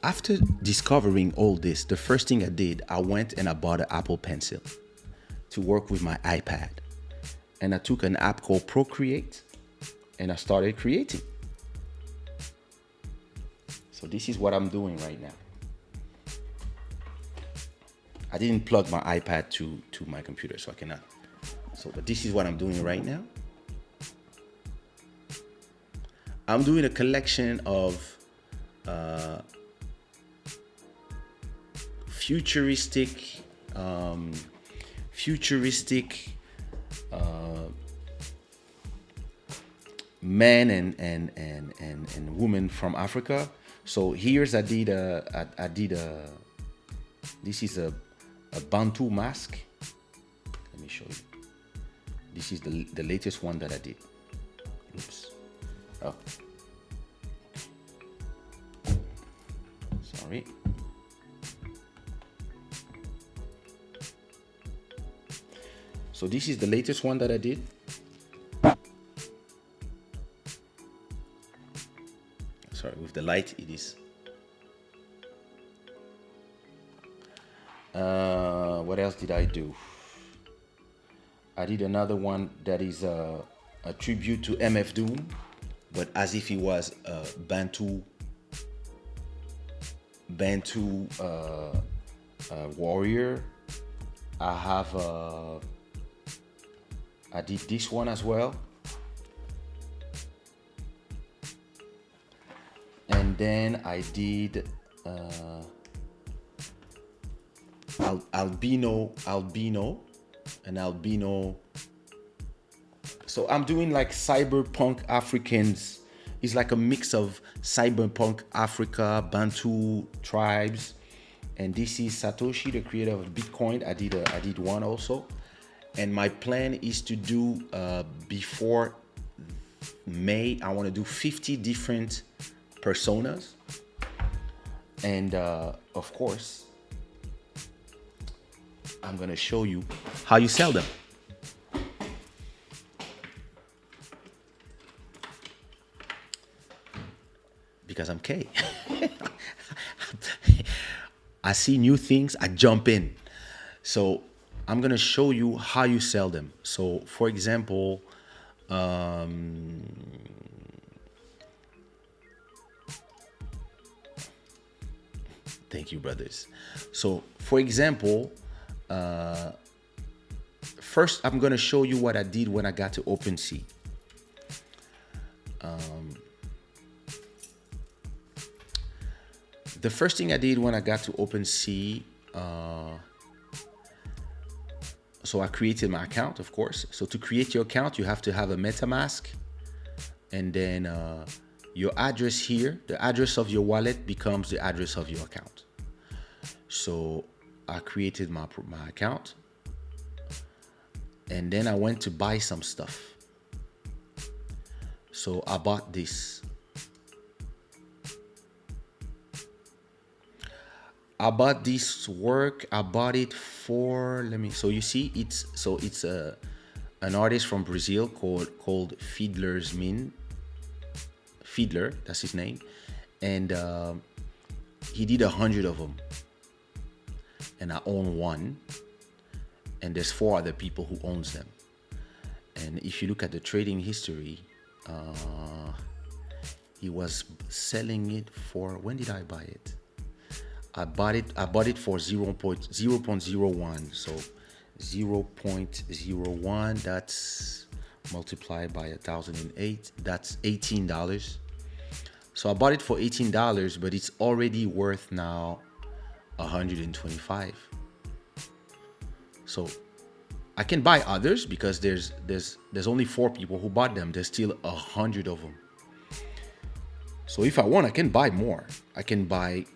after discovering all this, the first thing I did, I went and I bought an Apple Pencil to work with my iPad. And I took an app called Procreate and I started creating. So this is what I'm doing right now. I didn't plug my iPad to my computer, so I cannot. But this is what I'm doing right now. I'm doing a collection of futuristic men and women from Africa. So here's I did this is a Bantu mask. Let me show you. This is the latest one that I did. Oops. Oh. Sorry. So this is the latest one that I did. Sorry, with the light it is. What else did I do? I did another one that is a tribute to MF Doom, but as if he was a Bantu warrior. I did this one as well. And then I did albino. So I'm doing like cyberpunk Africans. It's like a mix of cyberpunk Africa, Bantu tribes. And this is Satoshi, the creator of Bitcoin. I did one also. And my plan is to do before May, I want to do 50 different personas. And of course, I'm going to show you how you sell them. Because I'm K. I see new things, I jump in. So I'm going to show you how you sell them. So for example, thank you, brothers. So for example, first I'm going to show you what I did when I got to OpenSea. The first thing I did when I got to OpenSea, so I created my account, of course. So to create your account, you have to have a MetaMask, and then your address here, the address of your wallet becomes the address of your account. So I created my account, and then I went to buy some stuff. So I bought this. I bought this work. I bought it for, so you see, it's an artist from Brazil called Fiedler, that's his name, and he did 100 of them, and I own one, and there's 4 other people who owns them. And if you look at the trading history, he was selling it for, when did I buy it? I bought it for 0.01. So 0.01, that's multiplied by 1008, that's $18. So I bought it for $18, but it's already worth now $125. So I can buy others because there's only 4 people who bought them. There's still 100 of them. So if I want, I can buy more. I can buy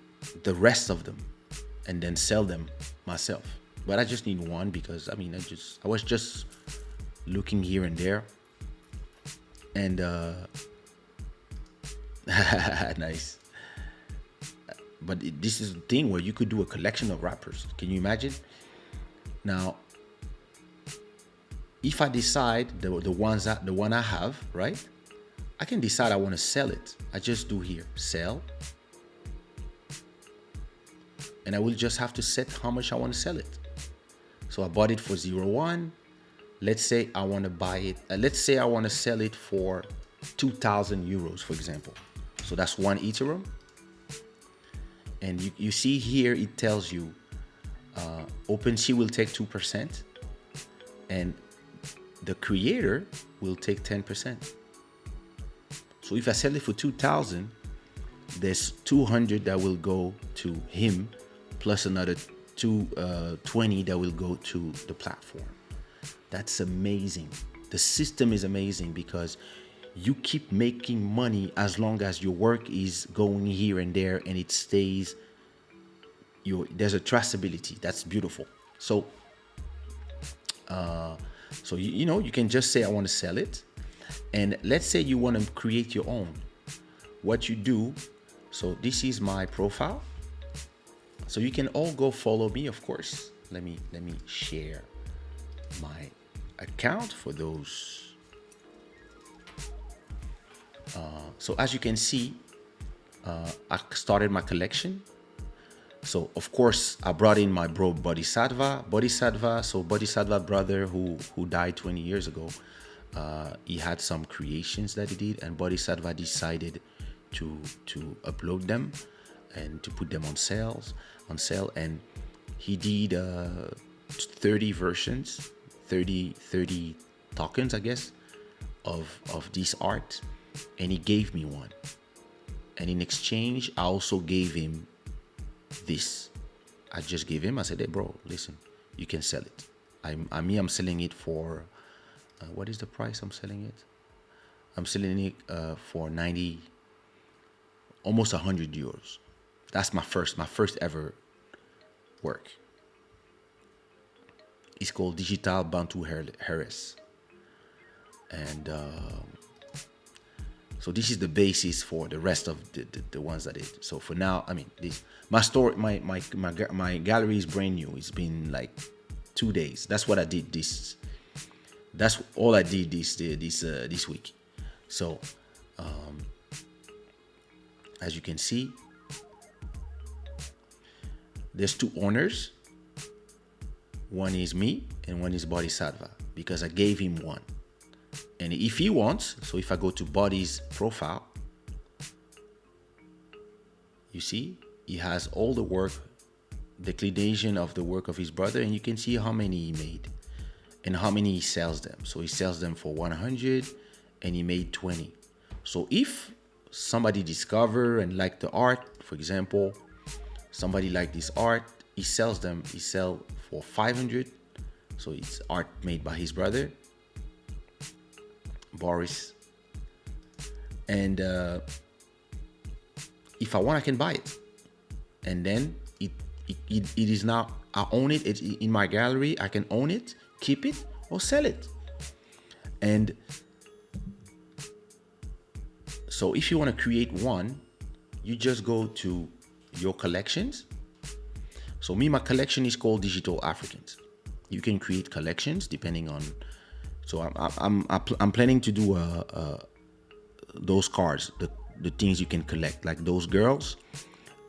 the rest of them and then sell them myself. But I just need one because I was just looking here and there, and nice. But this is the thing where you could do a collection of rappers. Can you imagine? Now, if I decide the one I have, right? I can decide I want to sell it. I just do here, sell. and I will just have to set how much I want to sell it. So I bought it for 0.1. Let's say I want to buy it. Let's say I want to sell it for 2,000 euros, for example. So that's one Ethereum. And you see here, it tells you OpenSea will take 2%, and the creator will take 10%. So if I sell it for 2,000, there's 200 that will go to him, plus another 20 that will go to the platform. That's amazing. The system is amazing because you keep making money as long as your work is going here and there, and it stays. There's a traceability. That's beautiful. So, you can just say I want to sell it, and let's say you want to create your own. What you do. So this is my profile. So you can all go follow me, of course. Let me share my account for those. So as you can see, I started my collection. So of course I brought in my bro Bodhisattva. So Bodhisattva brother who died 20 years ago. He had some creations that he did, and Bodhisattva decided to upload them and to put them on sale, and he did 30 versions, 30 tokens, I guess, of this art, and he gave me one. And in exchange, I also gave him this. I just gave him, I said, hey bro, listen, you can sell it. I'm selling it for what is the price I'm selling it? I'm selling it for 90, almost 100 euros. That's my first ever work. It's called Digital Bantu Harris. And so this is the basis for the rest of the ones that it. So for now, I mean, my gallery is brand new. It's been like 2 days. That's what I did that's all I did this week. So as you can see, there's two owners. One is me and one is Bodhisattva, because I gave him one. And if he wants, so if I go to Bodhi's profile, you see, he has all the work, declination of the work of his brother, and you can see how many he made and how many he sells them. So he sells them for 100 and he made 20. So if somebody discover and like the art, for example, somebody like this art, he sell for 500. So it's art made by his brother, Boris. And if I want, I can buy it. And then it is now, I own it. It's in my gallery. I can own it, keep it, or sell it. And so if you want to create one, you just go to your collections. So my collection is called Digital Africans. You can create collections depending on. So I'm planning to do those cards, the things you can collect, like those girls.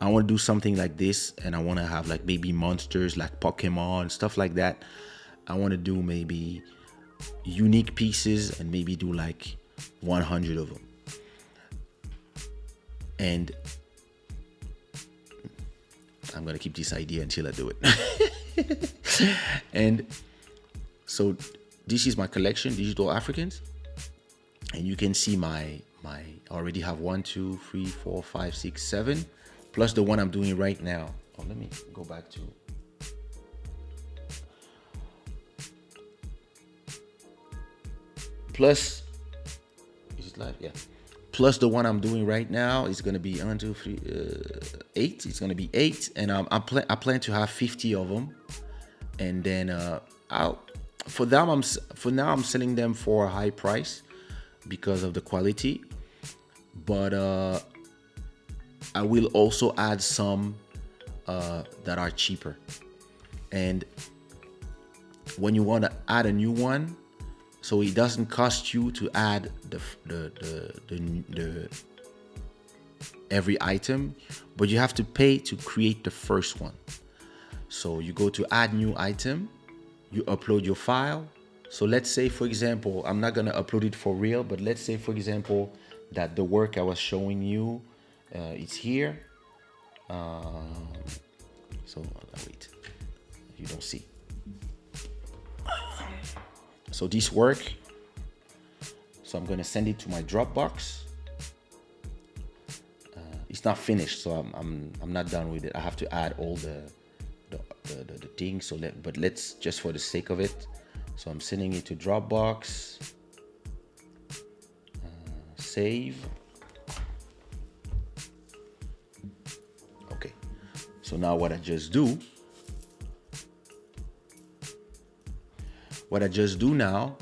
I want to do something like this, and I want to have like baby monsters, like Pokemon, stuff like that. I want to do maybe unique pieces and maybe do like 100 of them. And I'm going to keep this idea until I do it. And so this is my collection, Digital Africans. And you can see I already have 1, 2, 3, 4, 5, 6, 7, plus the one I'm doing right now. Oh, let me go back to. Plus, is it live? Yeah. Plus the one I'm doing right now is going to be 1, 2, 3, 8. It's going to be 8, and I plan to have 50 of them, and then for now I'm selling them for a high price because of the quality, but I will also add some that are cheaper. And when you want to add a new one, so it doesn't cost you to add every item, but you have to pay to create the first one. So you go to add new item, you upload your file. So let's say, for example, I'm not gonna upload it for real, but let's say, for example, that the work I was showing you, it's here. So wait, you don't see. So this work, so I'm gonna send it to my Dropbox. It's not finished, so I'm not done with it. I have to add all the things. So let's just for the sake of it. So I'm sending it to Dropbox. Save. Okay. So now what I just do now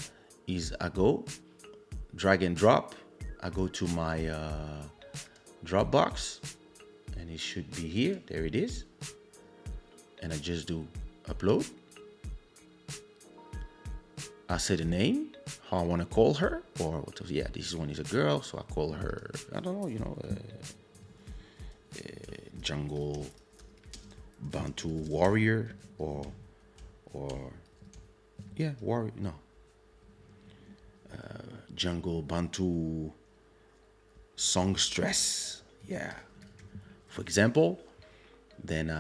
is I go drag and drop. I go to my Dropbox, and it should be here. There it is. And I just do upload. I say the name, how I want to call her, or yeah, this one is a girl, so I call her, I don't know, jungle Bantu warrior, or yeah, warrior, no, jungle Bantu songstress, yeah, for example. Then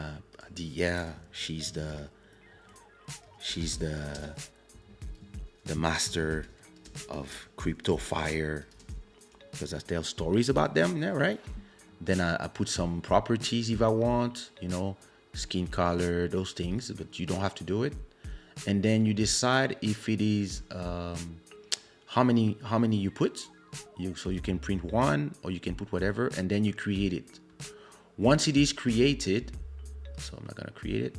she's the master of crypto fire, because I tell stories about them, yeah, right? Then I put some properties if I want, skin color, those things, but you don't have to do it. And then you decide if it is how many you put. So you can print one, or you can put whatever, and then you create it. Once it is created, so I'm not gonna create it.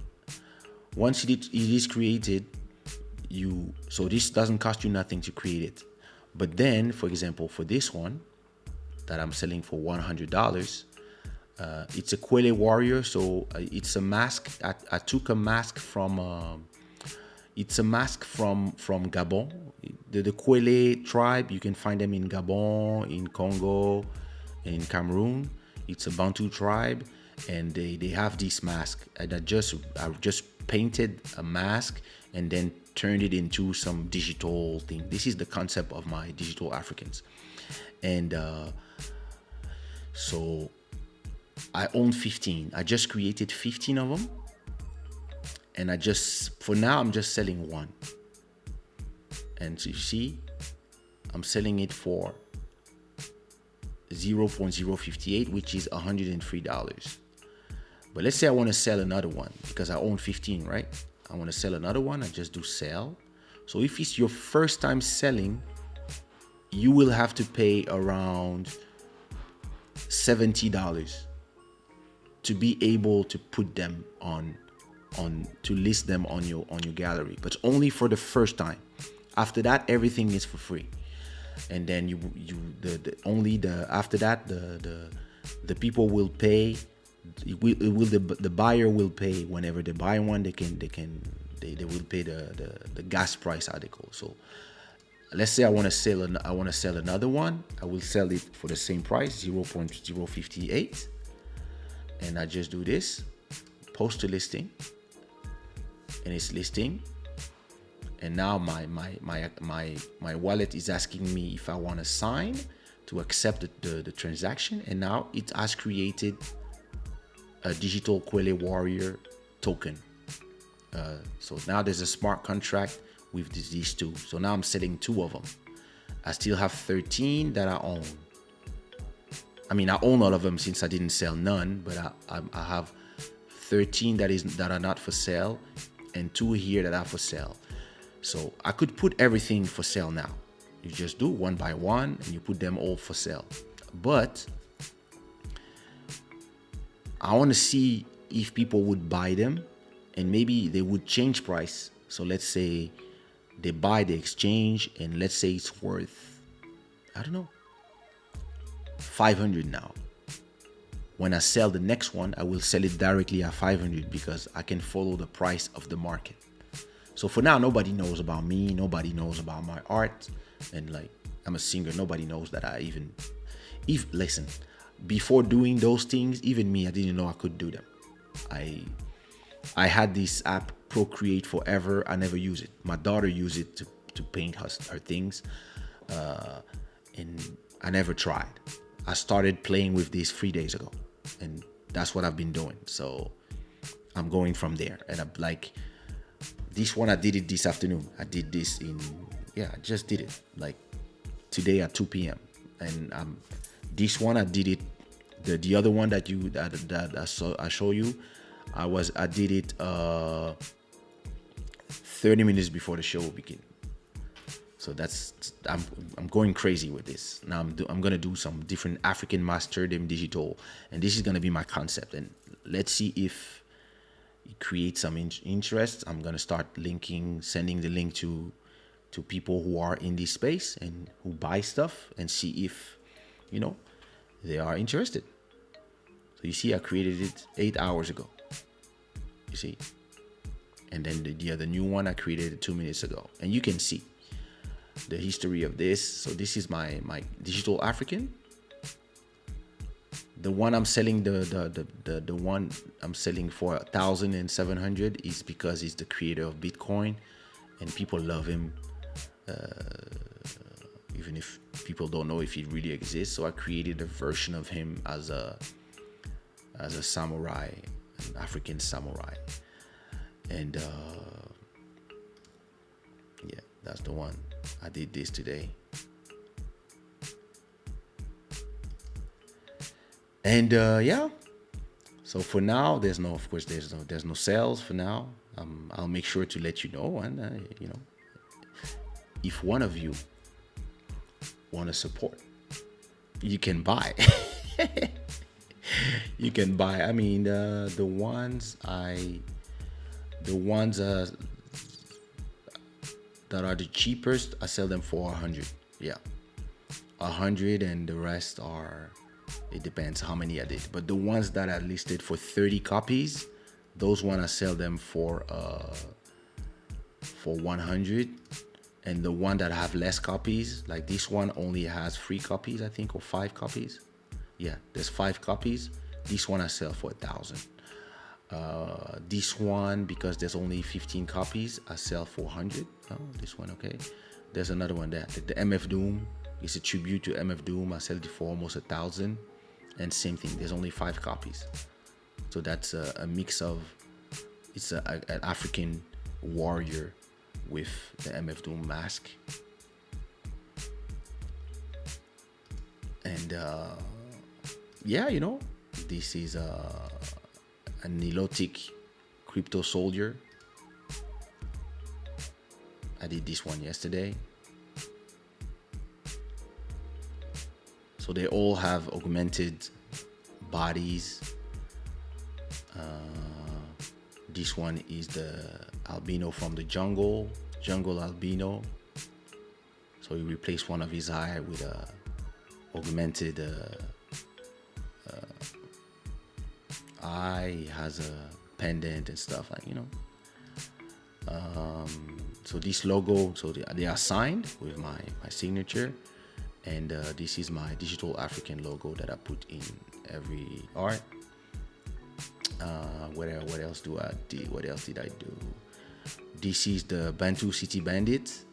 Once it is created, so this doesn't cost you nothing to create it. But then, for example, for this one that I'm selling for $100, it's a Kwele warrior. So it's a mask. I took a mask from. It's a mask from Gabon. The Kwele tribe, you can find them in Gabon, in Congo, and in Cameroon. It's a Bantu tribe, and they have this mask. And I just painted a mask and then turned it into some digital thing. This is the concept of my digital Africans. And so I own 15. I just created 15 of them. And for now, I'm just selling one. And so you see, I'm selling it for 0.058, which is $103. But let's say I want to sell another one, because I own 15, right? I want to sell another one. I just do sell. So if it's your first time selling, you will have to pay around $70 to be able to put them on to list them on your gallery, but only for the first time. After that, everything is for free. And then after that the people will pay. The buyer will pay whenever they buy one. They will pay the gas price article. So let's say I want to sell another one. I will sell it for the same price, 0.058, and I just do this, post a listing, and it's listing. And now my wallet is asking me if I want to sign to accept the transaction. And now it has created a digital Kwele warrior token. So now there's a smart contract with these two. So now I'm selling 2 of them. I still have 13 that I own. I mean, I own all of them since I didn't sell none, but I have 13 that are not for sale, and 2 here that are for sale. So I could put everything for sale now. You just do one by one and you put them all for sale. But I want to see if people would buy them, and maybe they would change price. So let's say they buy the exchange, and let's say it's worth, I don't know, 500 now. When I sell the next one, I will sell it directly at 500 because I can follow the price of the market. So for now, nobody knows about me. Nobody knows about my art. And like, I'm a singer. Nobody knows that listen, before doing those things, even me, I didn't know I could do them. I I had this app Procreate forever. I never use it. My daughter used it to paint her things, and I never tried. I started playing with this 3 days ago, and that's what I've been doing. So I'm going from there, and I'm like, this one I did it this afternoon. I did this I just did it like today at 2 p.m. And this one I did it. The other one that I show you, I did it 30 minutes before the show will begin. So I'm going crazy with this. Now I'm gonna do some different African master them digital, and this is gonna be my concept. And let's see if it creates some interest. I'm gonna start sending the link to people who are in this space and who buy stuff, and see if they are interested. So you see, I created it 8 hours ago. You see, and then the new one I created it 2 minutes ago, and you can see the history of this. So this is my digital African. The one I'm selling, the one I'm selling for 1,700 is because he's the creator of Bitcoin, and people love him, even if people don't know if he really exists. So I created a version of him as a samurai, an African samurai, and that's the one. I did this today, and so for now there's no sales for now. I'll make sure to let you know, and if one of you want to support, you can buy. You can buy. I mean, the ones that are the cheapest, I sell them for 100. Yeah, 100, and the rest are, it depends how many I did. But the ones that are listed for 30 copies, those ones I sell them for 100. And the one that have less copies, like this one only has 3 copies, I think, or 5 copies. Yeah, there's 5 copies. This one I sell for 1,000. This one, because there's only 15 copies, I sell for 100. Oh, this one, okay. There's another one there. The MF Doom is a tribute to MF Doom. I sell it for almost 1,000. And same thing, there's only 5 copies. So that's a mix of, it's an African warrior with the MF Doom mask. And this is a Nilotic crypto soldier. I did this one yesterday. So they all have augmented bodies. This one is the albino from the jungle albino. So he replaced one of his eye with a augmented eye. He has a pendant and stuff, so this logo, so they are signed with my signature, and this is my digital African logo that I put in every art. What else did I do? This is the Bantu City Bandits.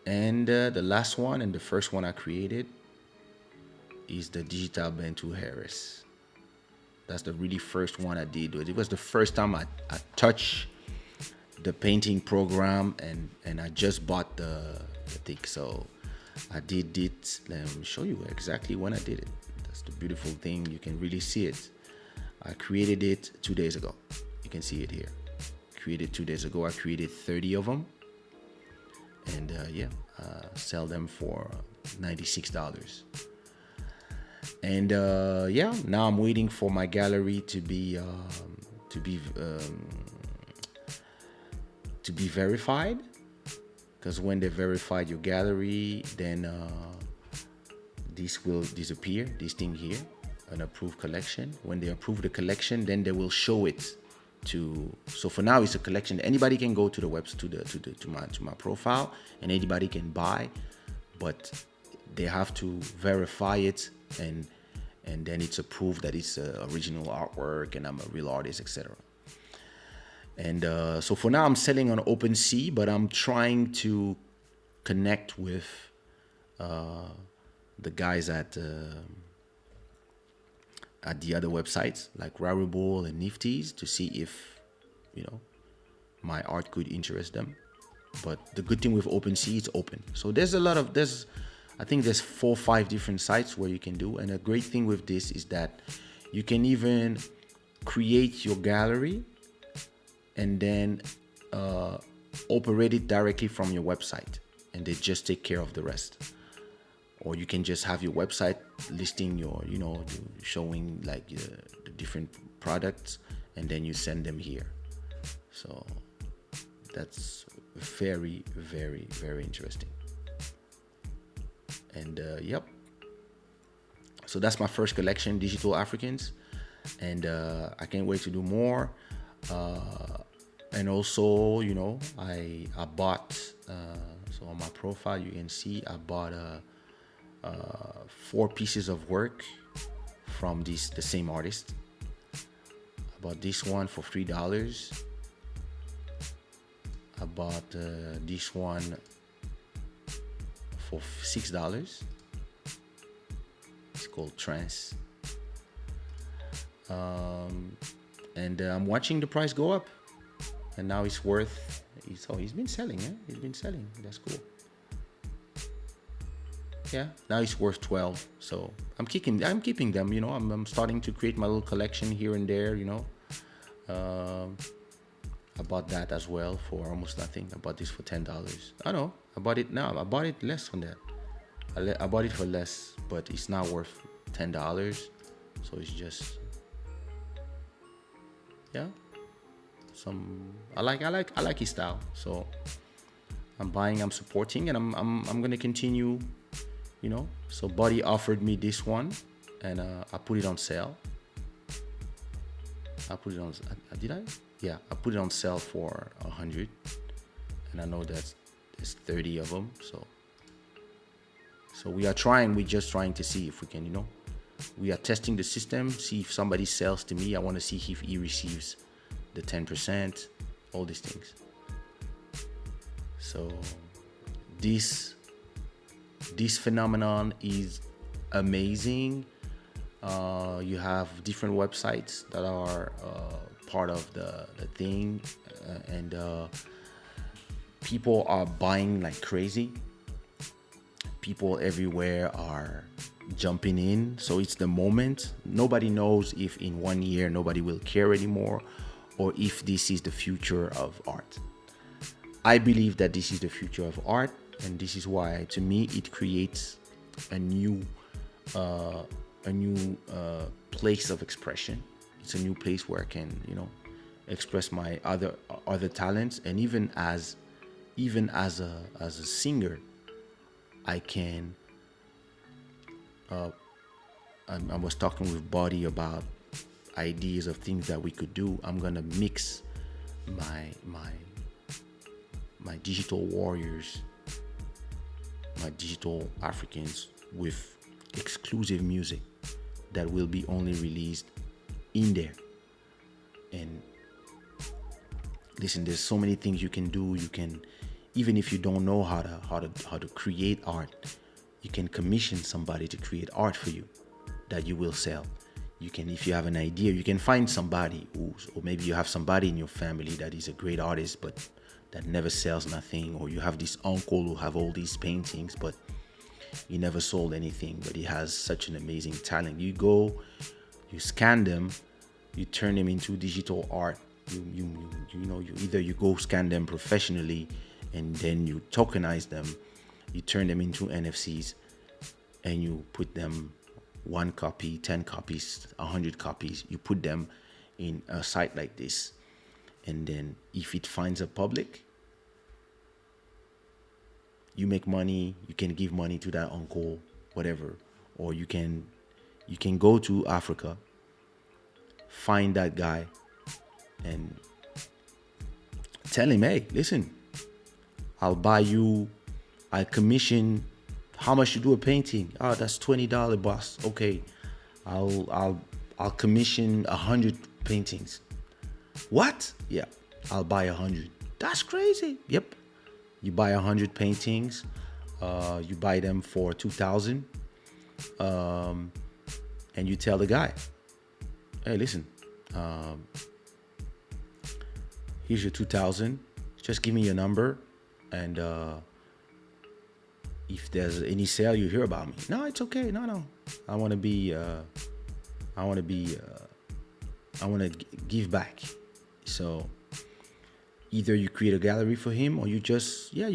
And the last one and the first one I created is the Digital Bantu Harris. That's the really first one I did. It was the first time I touched the painting program, and I just bought the thing. So I did it. Let me show you exactly when I did it. That's the beautiful thing. You can really see it. I created it 2 days ago. You can see it here. Created 2 days ago. I created 30 of them. And sell them for $96. And now I'm waiting for my gallery to be verified. Because when they verified your gallery, then this will disappear. This thing here, an approved collection. When they approve the collection, then they will show it So for now, it's a collection. Anybody can go to the webs to my profile, and anybody can buy, but they have to verify it, and then it's a proof that it's original artwork and I'm a real artist, etc. And so for now, I'm selling on OpenSea, but I'm trying to connect with the guys at the other websites like Rarible and Nifty's to see if, my art could interest them. But the good thing with OpenSea, it's open. So I think there's 4 or 5 different sites where you can do. And a great thing with this is that you can even create your gallery and then operate it directly from your website, and they just take care of the rest. Or you can just have your website listing your, showing like the different products, and then you send them here. So that's very, very, very interesting. And yep. So that's my first collection, Digital Africans, and I can't wait to do more. And also, I bought. So on my profile, you can see I bought 4 pieces of work from the same artist. I bought this one for $3. I bought this one for $6. It's called Trance. And I'm watching the price go up, and now it's worth. He's been selling, eh? He's been selling. That's cool. Yeah, now it's worth 12. So I'm keeping them. I'm starting to create my little collection here and there. I bought that as well for almost nothing. I bought this for $10. I know. I bought it now. I bought it less than that. I bought it for less, but it's now worth $10. So it's just, yeah. I like his style. So I'm buying. I'm supporting, and I'm gonna continue. So Buddy offered me this one, and I put it on sale. Did I? Yeah, I put it on sale for $100, and I know that there's 30 of them. So we're just trying to see if we can, we are testing the system, see if somebody sells to me. I want to see if he receives the 10%, all these things. So this phenomenon is amazing. You have different websites that are part of the thing, and people are buying like crazy. People everywhere are jumping in. So it's the moment. Nobody knows if in 1 year nobody will care anymore, or if this is the future of art. I believe that this is the future of art, and this is why, to me, it creates a new place of expression. It's a new place where I can, express my other talents, and even as a singer, I can. I was talking with Buddy about ideas of things that we could do. I'm gonna mix my digital warriors, my digital Africans, with exclusive music that will be only released in there. And listen, there's so many things you can do. You can, even if you don't know how to create art, you can commission somebody to create art for you that you will sell. You can, if you have an idea, you can find somebody or maybe you have somebody in your family that is a great artist but that never sells nothing, or you have this uncle who have all these paintings but he never sold anything, but he has such an amazing talent. You go, you scan them, you turn them into digital art. You go scan them professionally, and then you tokenize them. You turn them into NFCs, and you put them 1 copy, 10 copies, 100 copies. You put them in a site like this, and then if it finds a public, you make money. You can give money to that uncle, whatever, or you can go to Africa, find that guy, and tell him, hey, listen, I commission, how much you do a painting? Oh, that's $20, boss. Okay, I'll commission 100 paintings. What? Yeah, I'll buy 100. That's crazy. Yep. You buy 100 paintings. You buy them for 2,000. And you tell the guy, hey, listen, here's your 2,000. Just give me your number, and if there's any sale, you hear about me. No, it's okay. No. I want to give back. So either you create a gallery for him, or you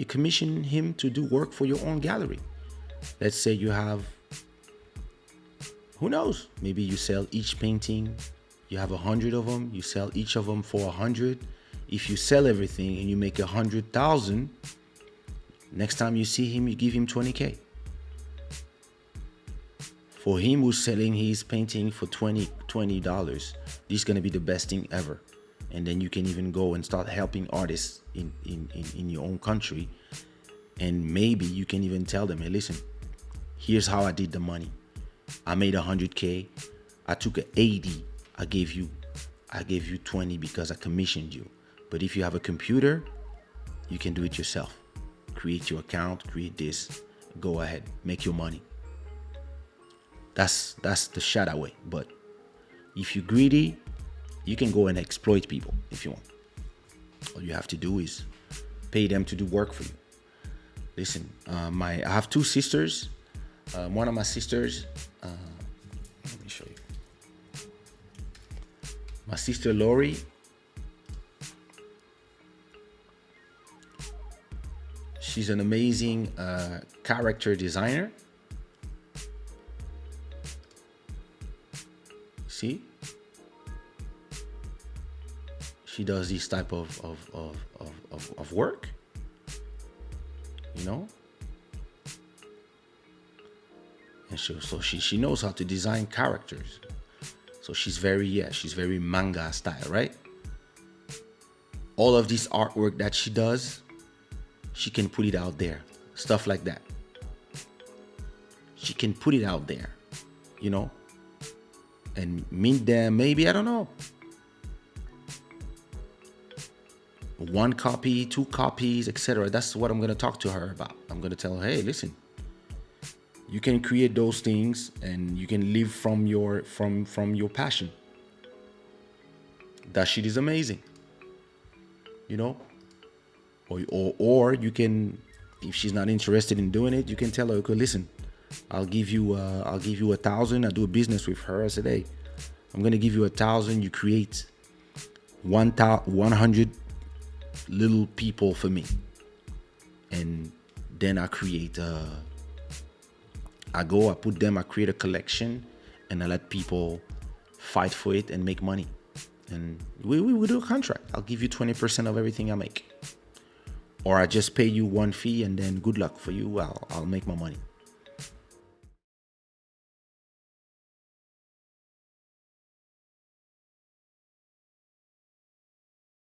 commission him to do work for your own gallery. Let's say you have, who knows, maybe you sell each painting, you have 100 of them, you sell each of them for 100. If you sell everything and you make 100,000, next time you see him, you give him 20K. For him who's selling his painting for $20, this is gonna be the best thing ever. And then you can even go and start helping artists in your own country. And maybe you can even tell them, hey, listen, here's how I did the money. I made 100K. I took 80. I gave you 20 because I commissioned you. But if you have a computer, you can do it yourself. Create your account, create this, go ahead, make your money. That's the Shada way. But if you're greedy, you can go and exploit people if you want. All you have to do is pay them to do work for you. Listen, I have two sisters. One of my sisters, let me show you. My sister Lori, she's an amazing character designer. See? She does this type of work, you know? And so she knows how to design characters. So she's very manga style, right? All of this artwork that she does, she can put it out there. Stuff like that. She can put it out there, you know? And meet them, maybe, I don't know, 1 copy, 2 copies, etc. That's what I'm going to talk to her about. I'm going to tell her, hey, listen, you can create those things and you can live from your passion. That shit is amazing, you know? Or you can, if she's not interested in doing it, you can tell her, okay, listen, I'll give you 1,000. I do a business with her. I said, hey, I'm gonna give you 1,000. You create 100 little people for me, and then I create. I create a collection, and I let people fight for it and make money. And we do a contract. I'll give you 20% of everything I make, or I just pay you one fee, and then good luck for you. I'll make my money.